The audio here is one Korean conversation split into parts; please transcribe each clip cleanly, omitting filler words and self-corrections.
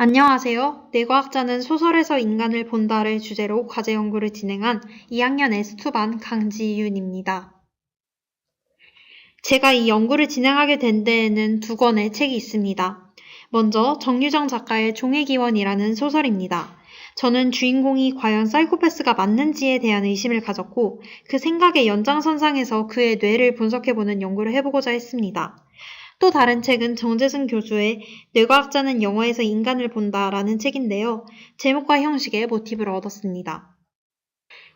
안녕하세요. 뇌과학자는 소설에서 인간을 본다를 주제로 과제 연구를 진행한 2학년 S2반 강지윤입니다. 제가 이 연구를 진행하게 된 데에는 두 권의 책이 있습니다. 먼저 정유정 작가의 종의 기원이라는 소설입니다. 저는 주인공이 과연 사이코패스가 맞는지에 대한 의심을 가졌고 그 생각의 연장선상에서 그의 뇌를 분석해보는 연구를 해보고자 했습니다. 또 다른 책은 정재승 교수의 뇌과학자는 영화에서 인간을 본다라는 책인데요. 제목과 형식의 모티브를 얻었습니다.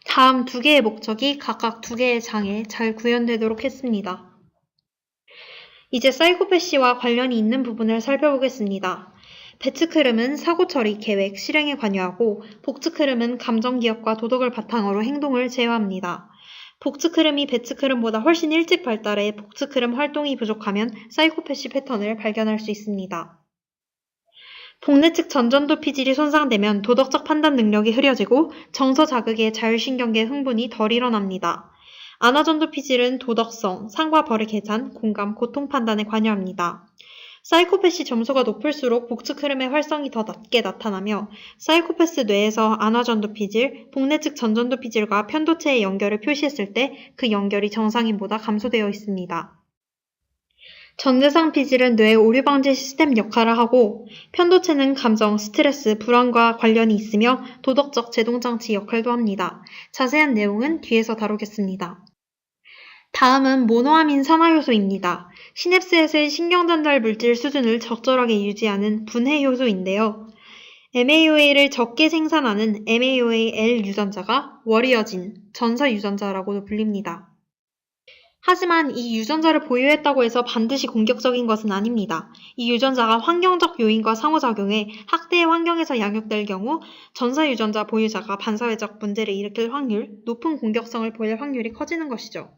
다음 두 개의 목적이 각각 두 개의 장에 잘 구현되도록 했습니다. 이제 사이코패시와 관련이 있는 부분을 살펴보겠습니다. 배측 흐름은 사고 처리, 계획, 실행에 관여하고 복측 흐름은 감정 기억과 도덕을 바탕으로 행동을 제어합니다. 복측 흐름이 배측 흐름보다 훨씬 일찍 발달해 복측 흐름 활동이 부족하면 사이코패시 패턴을 발견할 수 있습니다. 복내측 전전도 피질이 손상되면 도덕적 판단 능력이 흐려지고 정서 자극에 자율신경계 흥분이 덜 일어납니다. 아나전도 피질은 도덕성, 상과 벌의 계산, 공감, 고통 판단에 관여합니다. 사이코패시 점수가 높을수록 복측 흐름의 활성이 더 낮게 나타나며 사이코패스 뇌에서 아나전도 피질, 복내측 전전도 피질과 편도체의 연결을 표시했을 때 그 연결이 정상인보다 감소되어 있습니다. 전대상 피질은 뇌의 오류 방지 시스템 역할을 하고 편도체는 감정, 스트레스, 불안과 관련이 있으며 도덕적 제동장치 역할도 합니다. 자세한 내용은 뒤에서 다루겠습니다. 다음은 모노아민 산화효소입니다. 시냅스에서의 신경전달 물질 수준을 적절하게 유지하는 분해 효소인데요. MAOA를 적게 생산하는 MAOA-L 유전자가 워리어진, 전사 유전자라고도 불립니다. 하지만 이 유전자를 보유했다고 해서 반드시 공격적인 것은 아닙니다. 이 유전자가 환경적 요인과 상호작용해 학대의 환경에서 양육될 경우 전사 유전자 보유자가 반사회적 문제를 일으킬 확률, 높은 공격성을 보일 확률이 커지는 것이죠.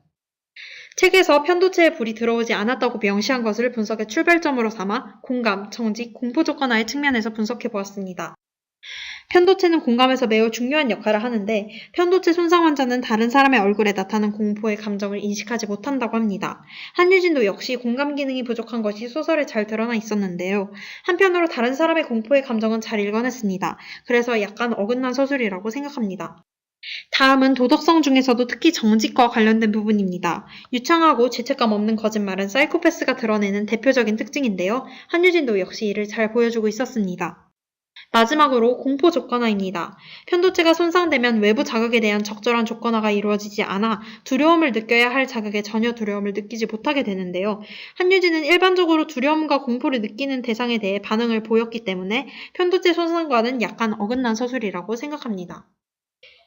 책에서 편도체에 불이 들어오지 않았다고 명시한 것을 분석의 출발점으로 삼아 공감, 정직, 공포 조건화의 측면에서 분석해 보았습니다. 편도체는 공감에서 매우 중요한 역할을 하는데 편도체 손상 환자는 다른 사람의 얼굴에 나타나는 공포의 감정을 인식하지 못한다고 합니다. 한유진도 역시 공감 기능이 부족한 것이 소설에 잘 드러나 있었는데요. 한편으로 다른 사람의 공포의 감정은 잘 읽어냈습니다. 그래서 약간 어긋난 서술이라고 생각합니다. 다음은 도덕성 중에서도 특히 정직과 관련된 부분입니다. 유창하고 죄책감 없는 거짓말은 사이코패스가 드러내는 대표적인 특징인데요. 한유진도 역시 이를 잘 보여주고 있었습니다. 마지막으로 공포 조건화입니다. 편도체가 손상되면 외부 자극에 대한 적절한 조건화가 이루어지지 않아 두려움을 느껴야 할 자극에 전혀 두려움을 느끼지 못하게 되는데요. 한유진은 일반적으로 두려움과 공포를 느끼는 대상에 대해 반응을 보였기 때문에 편도체 손상과는 약간 어긋난 서술이라고 생각합니다.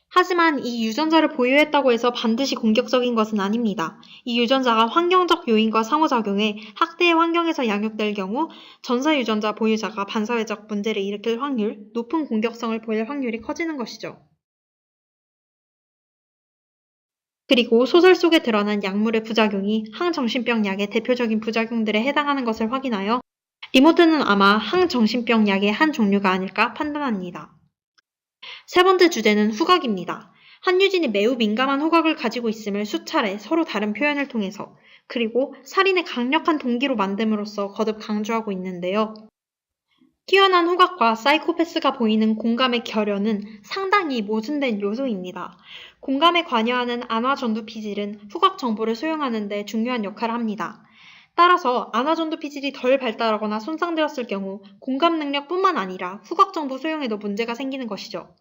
하지만 이 유전자를 보유했다고 해서 반드시 공격적인 것은 아닙니다. 이 유전자가 환경적 요인과 상호작용해 학대의 환경에서 양육될 경우 전사 유전자 보유자가 반사회적 문제를 일으킬 확률, 높은 공격성을 보일 확률이 커지는 것이죠. 그리고 소설 속에 드러난 약물의 부작용이 항정신병 약의 대표적인 부작용들에 해당하는 것을 확인하여 리모트는 아마 항정신병 약의 한 종류가 아닐까 판단합니다. 세 번째 주제는 후각입니다. 한유진이 매우 민감한 후각을 가지고 있음을 수차례 서로 다른 표현을 통해서 그리고 살인의 강력한 동기로 만듦으로써 거듭 강조하고 있는데요. 뛰어난 후각과 사이코패스가 보이는 공감의 결연은 상당히 모순된 요소입니다. 공감에 관여하는 안화전두 피질은 후각 정보를 수용하는 데 중요한 역할을 합니다. 따라서 안화전두 피질이 덜 발달하거나 손상되었을 경우 공감 능력뿐만 아니라 후각 정보 수용에도 문제가 생기는 것이죠.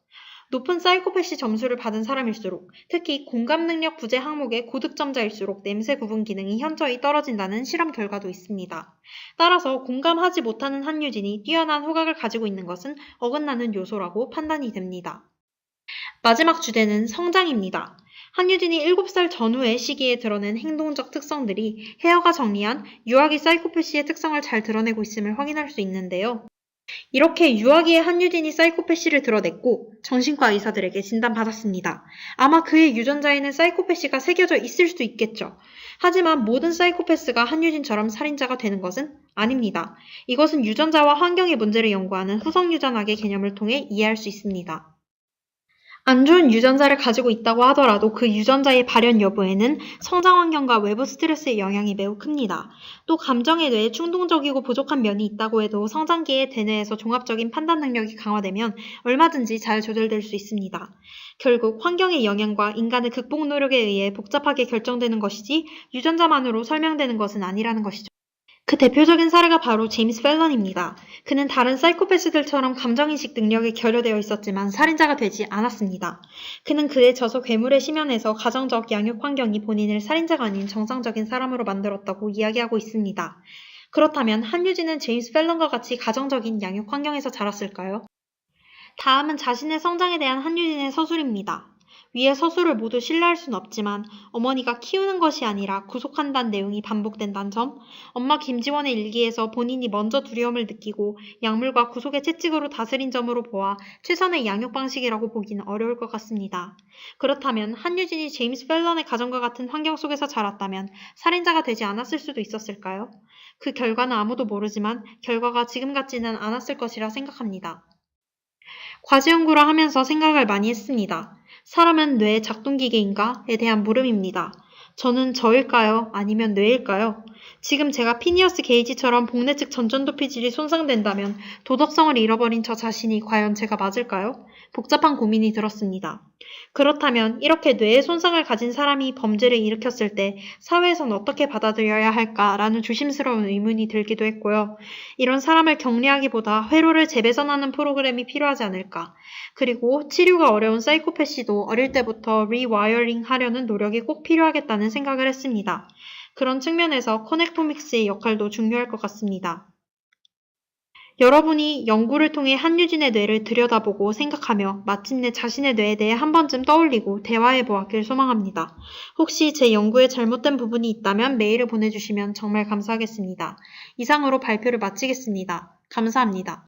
높은 사이코패시 점수를 받은 사람일수록 특히 공감 능력 부재 항목의 고득점자일수록 냄새 구분 기능이 현저히 떨어진다는 실험 결과도 있습니다. 따라서 공감하지 못하는 한유진이 뛰어난 후각을 가지고 있는 것은 어긋나는 요소라고 판단이 됩니다. 마지막 주제는 성장입니다. 한유진이 7살 전후의 시기에 드러낸 행동적 특성들이 헤어가 정리한 유아기 사이코패시의 특성을 잘 드러내고 있음을 확인할 수 있는데요. 이렇게 유아기의 한유진이 사이코패시를 드러냈고 정신과 의사들에게 진단받았습니다. 아마 그의 유전자에는 사이코패시가 새겨져 있을 수도 있겠죠. 하지만 모든 사이코패스가 한유진처럼 살인자가 되는 것은 아닙니다. 이것은 유전자와 환경의 문제를 연구하는 후성유전학의 개념을 통해 이해할 수 있습니다. 안 좋은 유전자를 가지고 있다고 하더라도 그 유전자의 발현 여부에는 성장 환경과 외부 스트레스의 영향이 매우 큽니다. 또 감정의 뇌에 충동적이고 부족한 면이 있다고 해도 성장기에 대뇌에서 종합적인 판단 능력이 강화되면 얼마든지 잘 조절될 수 있습니다. 결국 환경의 영향과 인간의 극복 노력에 의해 복잡하게 결정되는 것이지 유전자만으로 설명되는 것은 아니라는 것이죠. 그 대표적인 사례가 바로 제임스 펠런입니다. 그는 다른 사이코패스들처럼 감정인식 능력이 결여되어 있었지만 살인자가 되지 않았습니다. 그는 그의 저서 괴물의 심연에서 가정적 양육 환경이 본인을 살인자가 아닌 정상적인 사람으로 만들었다고 이야기하고 있습니다. 그렇다면 한유진은 제임스 펠런과 같이 가정적인 양육 환경에서 자랐을까요? 다음은 자신의 성장에 대한 한유진의 서술입니다. 위의 서술을 모두 신뢰할 순 없지만 어머니가 키우는 것이 아니라 구속한다는 내용이 반복된다는 점, 엄마 김지원의 일기에서 본인이 먼저 두려움을 느끼고 약물과 구속의 채찍으로 다스린 점으로 보아 최선의 양육 방식이라고 보기는 어려울 것 같습니다. 그렇다면 한유진이 제임스 펠런의 가정과 같은 환경 속에서 자랐다면 살인자가 되지 않았을 수도 있었을까요? 그 결과는 아무도 모르지만 결과가 지금 같지는 않았을 것이라 생각합니다. 과제 연구를 하면서 생각을 많이 했습니다. 사람은 뇌의 작동기계인가?에 대한 물음입니다. 저는 저일까요? 아니면 뇌일까요? 지금 제가 피니어스 게이지처럼 복내 측 전전도피질이 손상된다면 도덕성을 잃어버린 저 자신이 과연 제가 맞을까요? 복잡한 고민이 들었습니다. 그렇다면 이렇게 뇌의 손상을 가진 사람이 범죄를 일으켰을 때 사회에선 어떻게 받아들여야 할까라는 조심스러운 의문이 들기도 했고요. 이런 사람을 격리하기보다 회로를 재배선하는 프로그램이 필요하지 않을까. 그리고 치료가 어려운 사이코패시도 어릴 때부터 리와이어링 하려는 노력이 꼭 필요하겠다는 생각을 했습니다. 그런 측면에서 커넥토믹스의 역할도 중요할 것 같습니다. 여러분이 연구를 통해 한유진의 뇌를 들여다보고 생각하며 마침내 자신의 뇌에 대해 한 번쯤 떠올리고 대화해 보았길 소망합니다. 혹시 제 연구에 잘못된 부분이 있다면 메일을 보내주시면 정말 감사하겠습니다. 이상으로 발표를 마치겠습니다. 감사합니다.